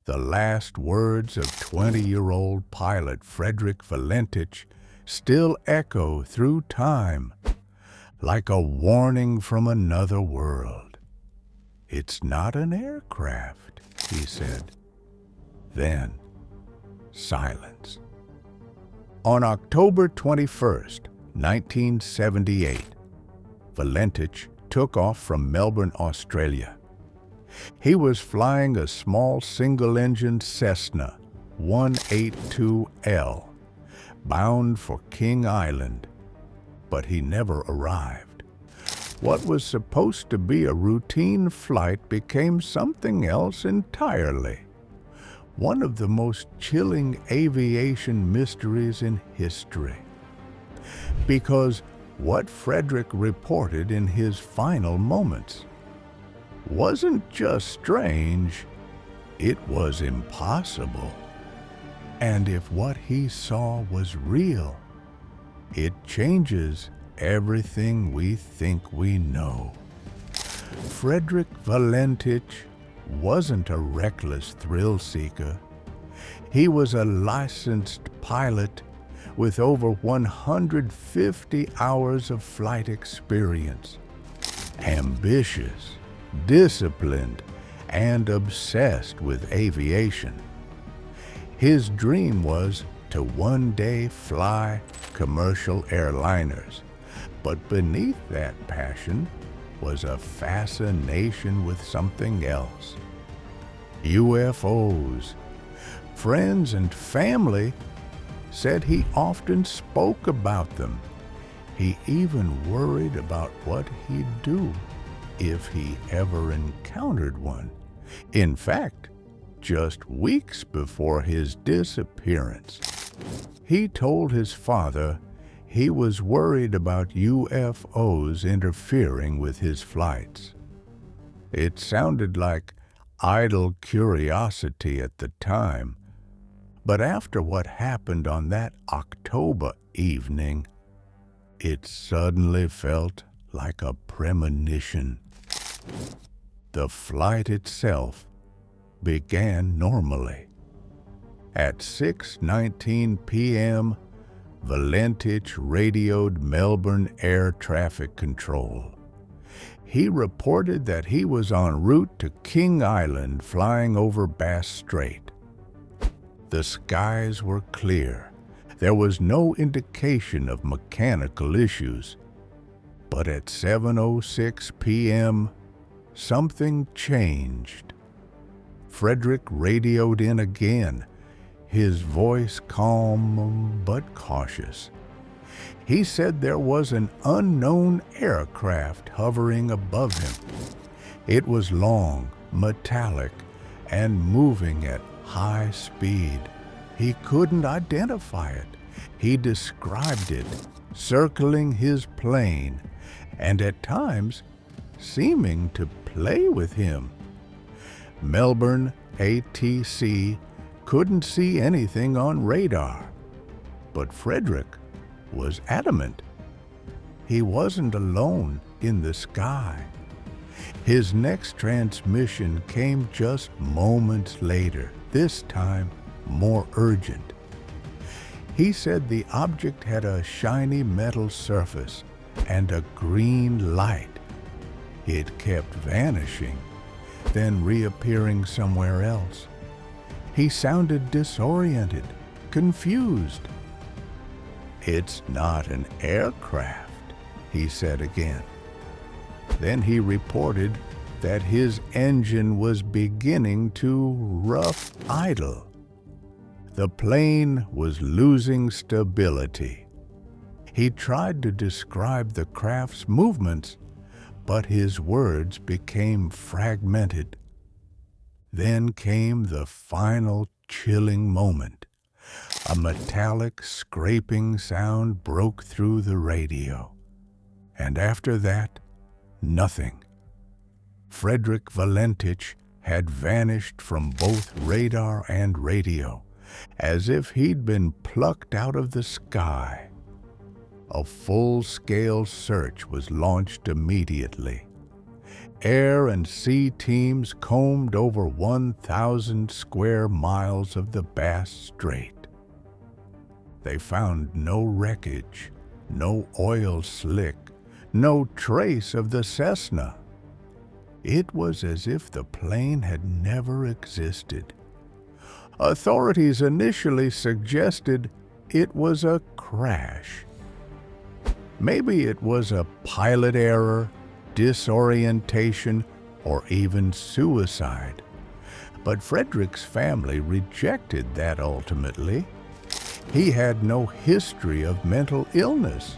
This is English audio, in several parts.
The last words of 20-year-old pilot Frederick Valentich still echo through time, like a warning from another world. "It's not an aircraft," he said. Then, silence. On October 21st, 1978, Valentich took off from Melbourne, Australia. He was flying a small single-engine Cessna 182L, bound for King Island, but he never arrived. What was supposed to be a routine flight became something else entirely. One of the most chilling aviation mysteries in history. Because what Frederick reported in his final moments wasn't just strange, it was impossible. And if what he saw was real, it changes everything we think we know. Frederick Valentich wasn't a reckless thrill-seeker. He was a licensed pilot with over 150 hours of flight experience. Ambitious, disciplined, and obsessed with aviation. His dream was to one day fly commercial airliners, but beneath that passion was a fascination with something else. UFOs. Friends and family said he often spoke about them. He even worried about what he'd do if he ever encountered one. In fact, just weeks before his disappearance, he told his father he was worried about UFOs interfering with his flights. It sounded like idle curiosity at the time, but after what happened on that October evening, it suddenly felt like a premonition. The flight itself began normally. At 6:19 p.m., Valentich radioed Melbourne Air Traffic Control. He reported that he was en route to King Island flying over Bass Strait. The skies were clear. There was no indication of mechanical issues. But at 7:06 p.m., something changed. Frederick radioed in again, his voice calm but cautious. He said there was an unknown aircraft hovering above him. It was long, metallic, and moving at high speed. He couldn't identify it. He described it, circling his plane, and at times seeming to play with him. Melbourne ATC couldn't see anything on radar, but Frederick was adamant. He wasn't alone in the sky. His next transmission came just moments later, this time more urgent. He said the object had a shiny metal surface and a green light. It kept vanishing, then reappearing somewhere else. He sounded disoriented, confused. "It's not an aircraft," he said again. Then he reported that his engine was beginning to rough idle. The plane was losing stability. He tried to describe the craft's movements, but his words became fragmented. Then came the final chilling moment. A metallic scraping sound broke through the radio. And after that, nothing. Frederick Valentich had vanished from both radar and radio, as if he'd been plucked out of the sky. A full-scale search was launched immediately. Air and sea teams combed over 1,000 square miles of the Bass Strait. They found no wreckage, no oil slick, no trace of the Cessna. It was as if the plane had never existed. Authorities initially suggested it was a crash. Maybe it was a pilot error, disorientation, or even suicide. But Frederick's family rejected that ultimately. He had no history of mental illness,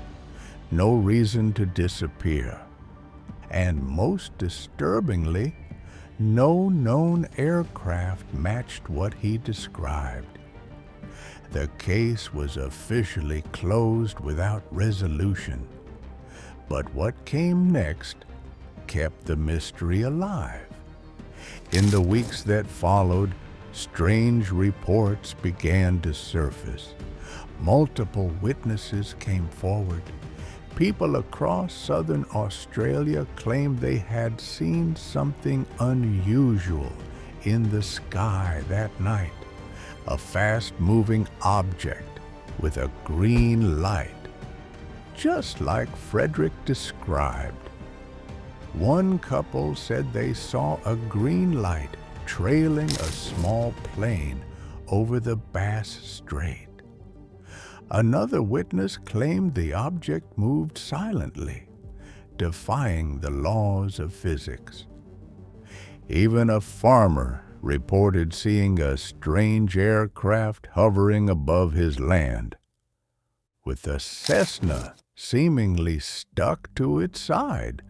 no reason to disappear, and most disturbingly, no known aircraft matched what he described. The case was officially closed without resolution. But what came next kept the mystery alive. In the weeks that followed, strange reports began to surface. Multiple witnesses came forward. People across southern Australia claimed they had seen something unusual in the sky that night. A fast-moving object with a green light, just like Frederick described. One couple said they saw a green light trailing a small plane over the Bass Strait. Another witness claimed the object moved silently, defying the laws of physics. Even a farmer reported seeing a strange aircraft hovering above his land, with the Cessna seemingly stuck to its side.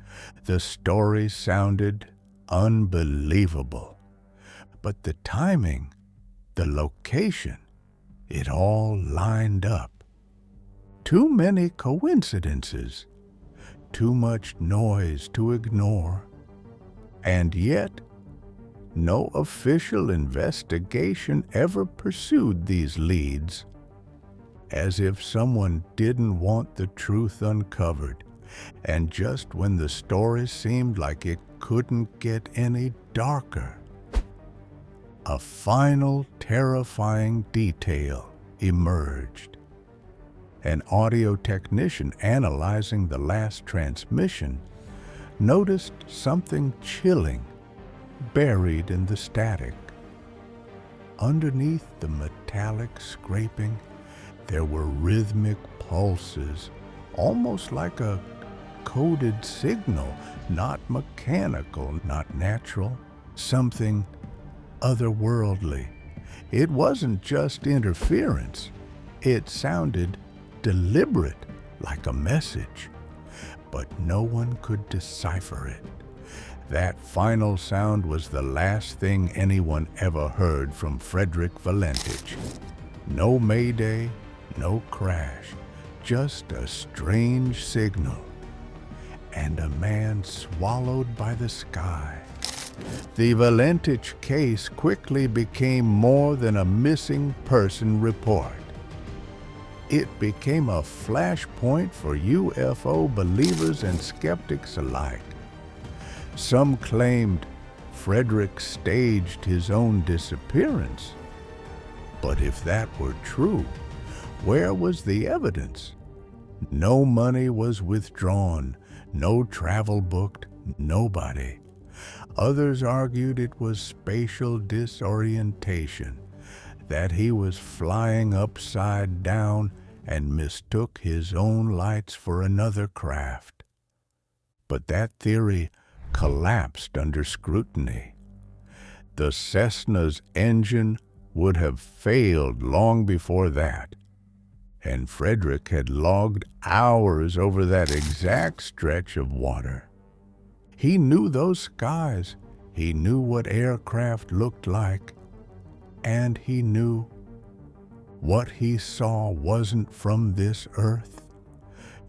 The story sounded unbelievable. But the timing, the location, it all lined up. Too many coincidences, too much noise to ignore, and yet no official investigation ever pursued these leads, as if someone didn't want the truth uncovered. And just when the story seemed like it couldn't get any darker, a final terrifying detail emerged. An audio technician analyzing the last transmission noticed something chilling buried in the static. Underneath the metallic scraping, there were rhythmic pulses, almost like a coded signal, not mechanical, not natural, something otherworldly. It wasn't just interference. It sounded deliberate, like a message, but no one could decipher it. That final sound was the last thing anyone ever heard from Frederick Valentich. No mayday, no crash, just a strange signal, and a man swallowed by the sky. The Valentich case quickly became more than a missing person report. It became a flashpoint for UFO believers and skeptics alike. Some claimed Frederick staged his own disappearance. But if that were true, where was the evidence? No money was withdrawn, no travel booked, nobody. Others argued it was spatial disorientation, that he was flying upside down and mistook his own lights for another craft. But that theory collapsed under scrutiny. The Cessna's engine would have failed long before that, and Frederick had logged hours over that exact stretch of water. He knew those skies, he knew what aircraft looked like, and he knew what he saw wasn't from this earth.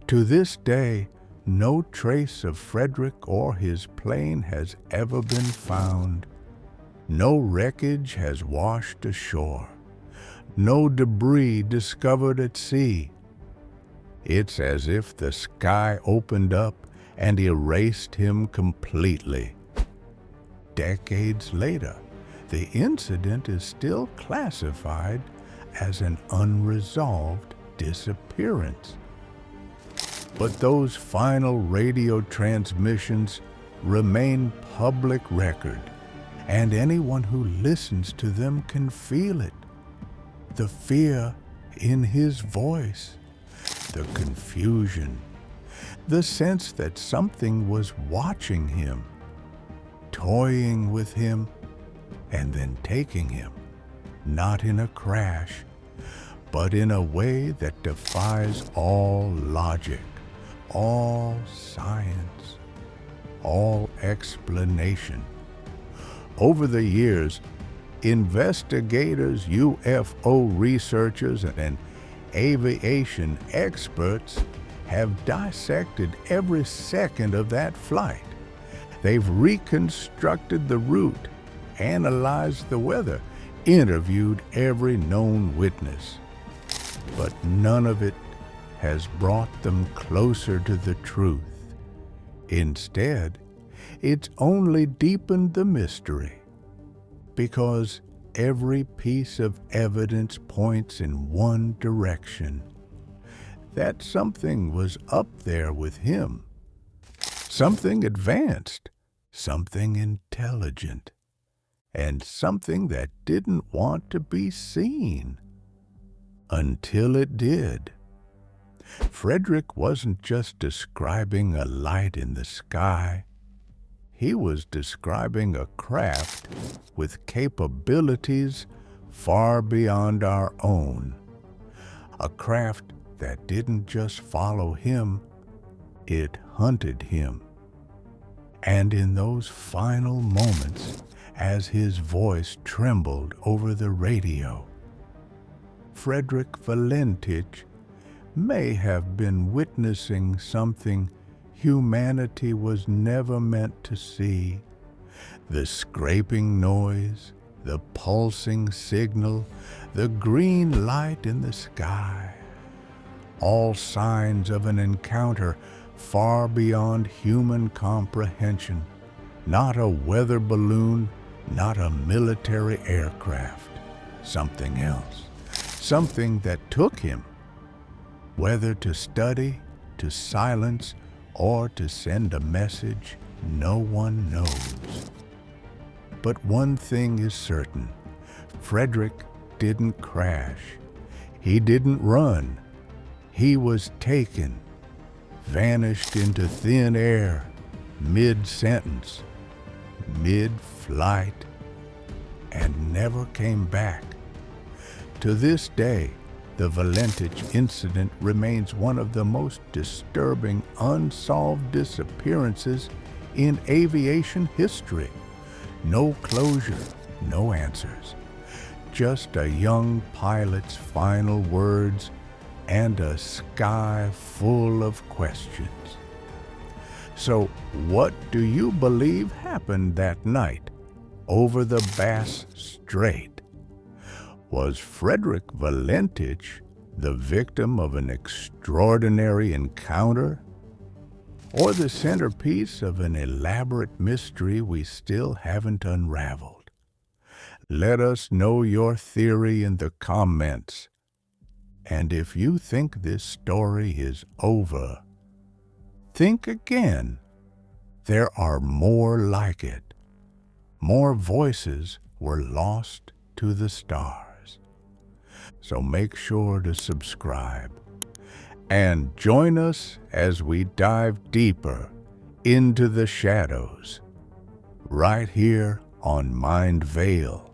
To this day, no trace of Frederick or his plane has ever been found. No wreckage has washed ashore. No debris discovered at sea. It's as if the sky opened up and erased him completely. Decades later, the incident is still classified as an unresolved disappearance. But those final radio transmissions remain public record, and anyone who listens to them can feel it. The fear in his voice, the confusion, the sense that something was watching him, toying with him, and then taking him, not in a crash, but in a way that defies all logic, all science, all explanation. Over the years, investigators, UFO researchers, and aviation experts have dissected every second of that flight. They've reconstructed the route, analyzed the weather, interviewed every known witness. But none of it has brought them closer to the truth. Instead, it's only deepened the mystery, because every piece of evidence points in one direction: that something was up there with him, something advanced, something intelligent, and something that didn't want to be seen until it did. Frederick wasn't just describing a light in the sky. He was describing a craft with capabilities far beyond our own. A craft that didn't just follow him, it hunted him. And in those final moments, as his voice trembled over the radio, Frederick Valentich may have been witnessing something humanity was never meant to see. The scraping noise, the pulsing signal, the green light in the sky, all signs of an encounter far beyond human comprehension. Not a weather balloon, not a military aircraft, something else. Something that took him, whether to study, to silence, or to send a message, no one knows. But one thing is certain: Frederick didn't crash. He didn't run. He was taken, vanished into thin air, mid-sentence, mid-flight, and never came back. To this day, the Valentich incident remains one of the most disturbing unsolved disappearances in aviation history. No closure, no answers. Just a young pilot's final words and a sky full of questions. So, what do you believe happened that night over the Bass Strait? Was Frederick Valentich the victim of an extraordinary encounter, or the centerpiece of an elaborate mystery we still haven't unraveled? Let us know your theory in the comments. And if you think this story is over, think again. There are more like it. More voices were lost to the stars. So make sure to subscribe and join us as we dive deeper into the shadows, right here on MindVeil.